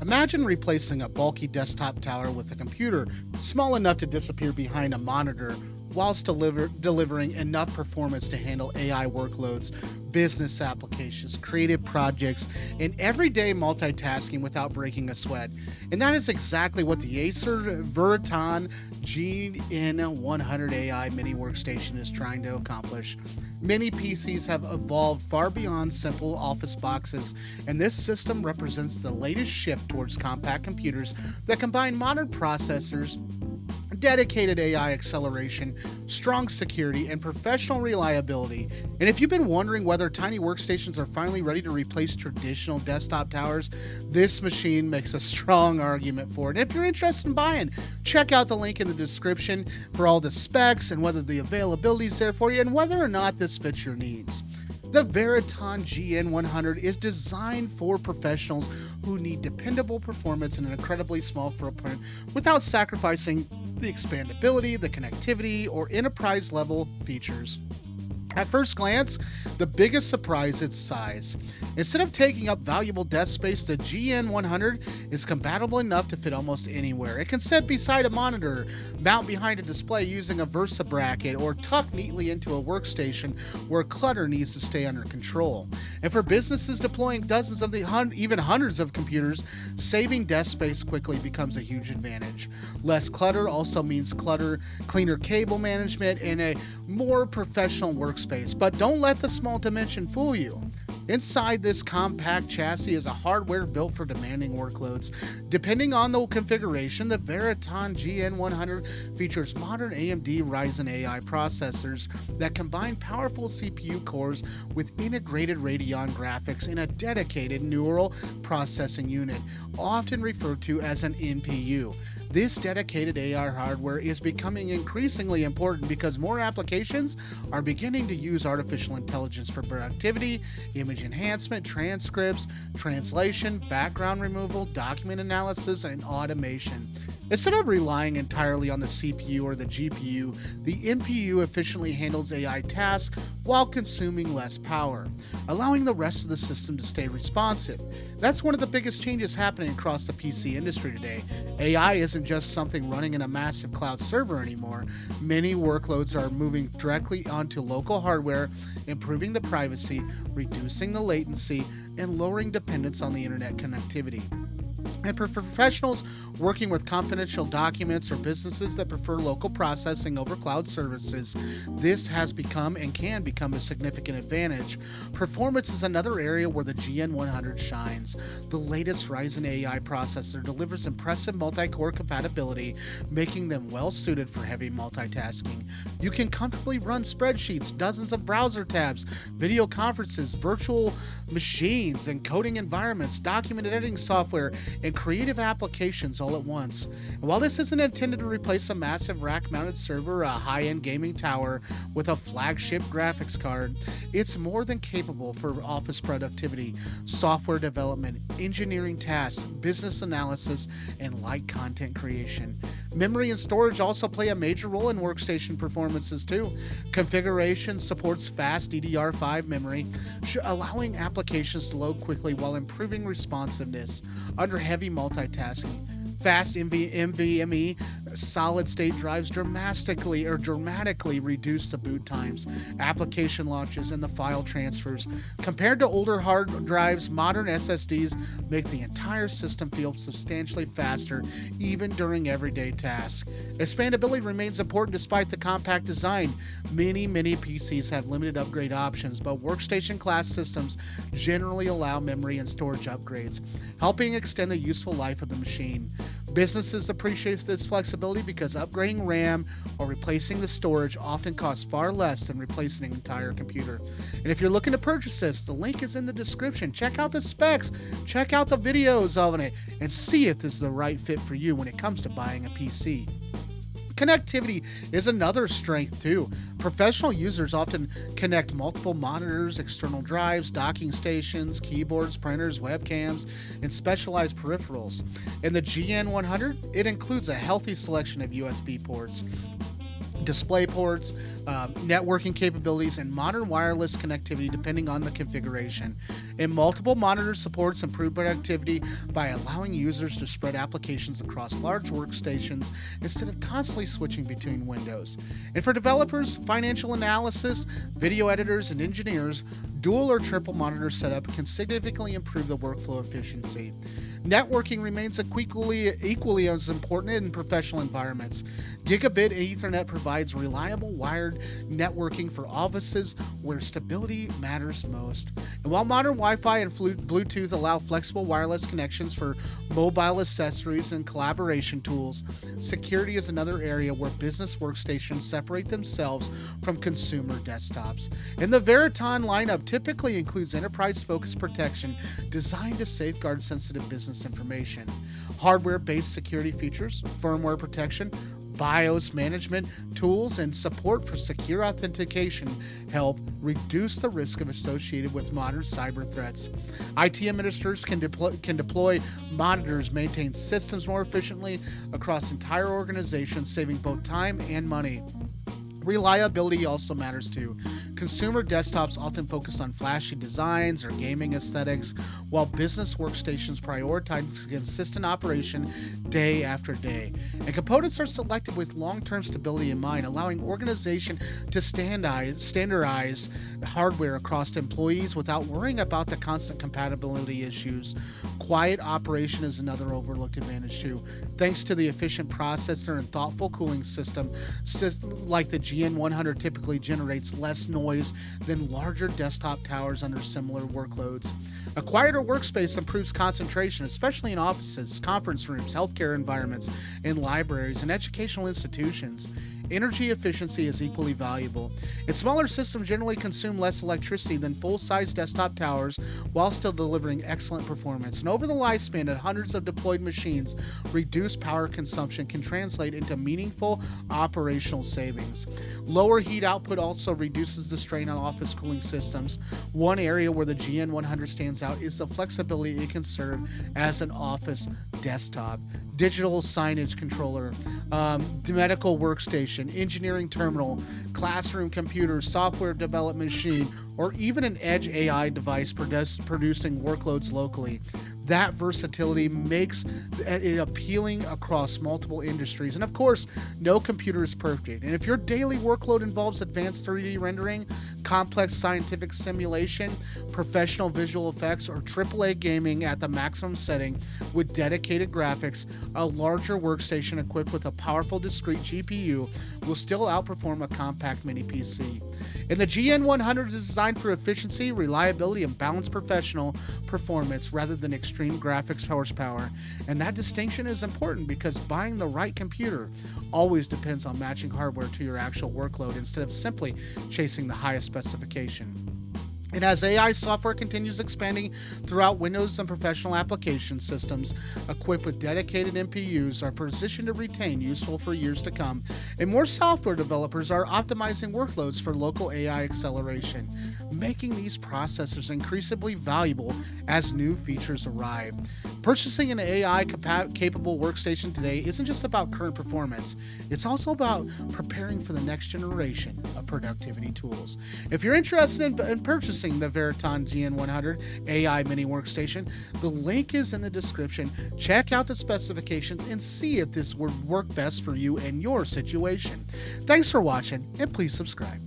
Imagine replacing a bulky desktop tower with a computer small enough to disappear behind a monitor whilst delivering enough performance to handle AI workloads, business applications, creative projects, and everyday multitasking without breaking a sweat. And that is exactly what the Acer Veriton GN100 AI mini workstation is trying to accomplish. Many PCs have evolved far beyond simple office boxes, and this system represents the latest shift towards compact computers that combine modern processors, dedicated AI acceleration, strong security, and professional reliability. And if you've been wondering whether tiny workstations are finally ready to replace traditional desktop towers, this machine makes a strong argument for it. And if you're interested in buying, check out the link in the description for all the specs and whether the availability is there for you and whether or not this fits your needs. The Veriton GN100 is designed for professionals who need dependable performance in an incredibly small footprint without sacrificing the expandability, the connectivity, or enterprise-level features. At first glance, the biggest surprise is its size. Instead of taking up valuable desk space, the GN100 is compatible enough to fit almost anywhere. It can sit beside a monitor, mount behind a display using a Versa bracket, or tuck neatly into a workstation where clutter needs to stay under control. And for businesses deploying dozens of even hundreds of computers, saving desk space quickly becomes a huge advantage. Less clutter also means cleaner cable management, and a more professional workspace. But don't let the small dimension fool you. Inside this compact chassis is a hardware built for demanding workloads. Depending on the configuration, the Veriton GN100 features modern AMD Ryzen AI processors that combine powerful CPU cores with integrated Radeon graphics in a dedicated neural processing unit, often referred to as an NPU. This dedicated AI hardware is becoming increasingly important because more applications are beginning to use artificial intelligence for productivity, image enhancement, transcripts, translation, background removal, document analysis, and automation. Instead of relying entirely on the CPU or the GPU, the NPU efficiently handles AI tasks while consuming less power, allowing the rest of the system to stay responsive. That's one of the biggest changes happening across the PC industry today. AI isn't just something running in a massive cloud server anymore. Many workloads are moving directly onto local hardware, improving the privacy, reducing the latency, and lowering dependence on the internet connectivity. And for professionals working with confidential documents or businesses that prefer local processing over cloud services, this has become and can become a significant advantage. Performance is another area where the GN100 shines. The latest Ryzen AI processor delivers impressive multi-core compatibility, making them well suited for heavy multitasking. You can comfortably run spreadsheets, dozens of browser tabs, video conferences, virtual machines, and coding environments, document editing software, and creative applications all at once. And while this isn't intended to replace a massive rack-mounted server or a high-end gaming tower with a flagship graphics card, it's more than capable for office productivity, software development, engineering tasks, business analysis, and light content creation. Memory and storage also play a major role in workstation performances too. Configuration supports fast DDR5 memory, allowing applications to load quickly while improving responsiveness under heavy multitasking. Fast NVMe solid-state drives dramatically reduce the boot times, application launches, and the file transfers. Compared to older hard drives, modern SSDs make the entire system feel substantially faster, even during everyday tasks. Expandability remains important despite the compact design. Many PCs have limited upgrade options, but workstation-class systems generally allow memory and storage upgrades, helping extend the useful life of the machine. Businesses appreciate this flexibility because upgrading RAM or replacing the storage often costs far less than replacing an entire computer. And if you're looking to purchase this, the link is in the description. Check out the specs, check out the videos of it, and see if this is the right fit for you when it comes to buying a PC. Connectivity is another strength too. Professional users often connect multiple monitors, external drives, docking stations, keyboards, printers, webcams, and specialized peripherals. In the GN100, it includes a healthy selection of USB ports, display ports, networking capabilities, and modern wireless connectivity depending on the configuration. And multiple monitor supports improve productivity by allowing users to spread applications across large workstations instead of constantly switching between windows. And for developers, financial analysis, video editors, and engineers, dual or triple monitor setup can significantly improve the workflow efficiency. Networking remains equally as important in professional environments. Gigabit Ethernet provides reliable wired networking for offices where stability matters most. And while modern Wi-Fi and Bluetooth allow flexible wireless connections for mobile accessories and collaboration tools, security is another area where business workstations separate themselves from consumer desktops. And the Veriton lineup typically includes enterprise-focused protection designed to safeguard sensitive business information. Hardware-based security features, firmware protection, BIOS management tools, and support for secure authentication help reduce the risk associated with modern cyber threats. IT administrators can deploy monitors, maintain systems more efficiently across entire organizations, saving both time and money. Reliability also matters too. Consumer desktops often focus on flashy designs or gaming aesthetics, while business workstations prioritize consistent operation day after day. And components are selected with long-term stability in mind, allowing organization to standardize hardware across employees without worrying about the constant compatibility issues. Quiet operation is another overlooked advantage too. Thanks to the efficient processor and thoughtful cooling system, like the GN100 typically generates less noise than larger desktop towers under similar workloads. A quieter workspace improves concentration, especially in offices, conference rooms, healthcare environments, and libraries and educational institutions. Energy efficiency is equally valuable. And smaller systems generally consume less electricity than full-size desktop towers while still delivering excellent performance. And over the lifespan of hundreds of deployed machines, reduced power consumption can translate into meaningful operational savings. Lower heat output also reduces the strain on office cooling systems. One area where the GN100 stands out is the flexibility it can serve as an office desktop. Digital signage controller, medical workstation, engineering terminal, classroom computer, software development machine, or even an edge AI device producing workloads locally. That versatility makes it appealing across multiple industries. And of course, no computer is perfect. And if your daily workload involves advanced 3D rendering, complex scientific simulation, professional visual effects, or AAA gaming at the maximum setting with dedicated graphics, a larger workstation equipped with a powerful discrete GPU will still outperform a compact mini PC. And the GN100 is designed for efficiency, reliability, and balanced professional performance rather than extreme graphics horsepower. And that distinction is important because buying the right computer always depends on matching hardware to your actual workload instead of simply chasing the highest specification. And as AI software continues expanding throughout Windows and professional application systems equipped with dedicated NPUs are positioned to retain useful for years to come, and more software developers are optimizing workloads for local AI acceleration, making these processors increasingly valuable as new features arrive. Purchasing an AI-capable workstation today isn't just about current performance, it's also about preparing for the next generation of productivity tools. If you're interested in purchasing the Veriton GN100 AI mini workstation, the link is in the description. Check out the specifications and see if this would work best for you and your situation. Thanks for watching, and please subscribe.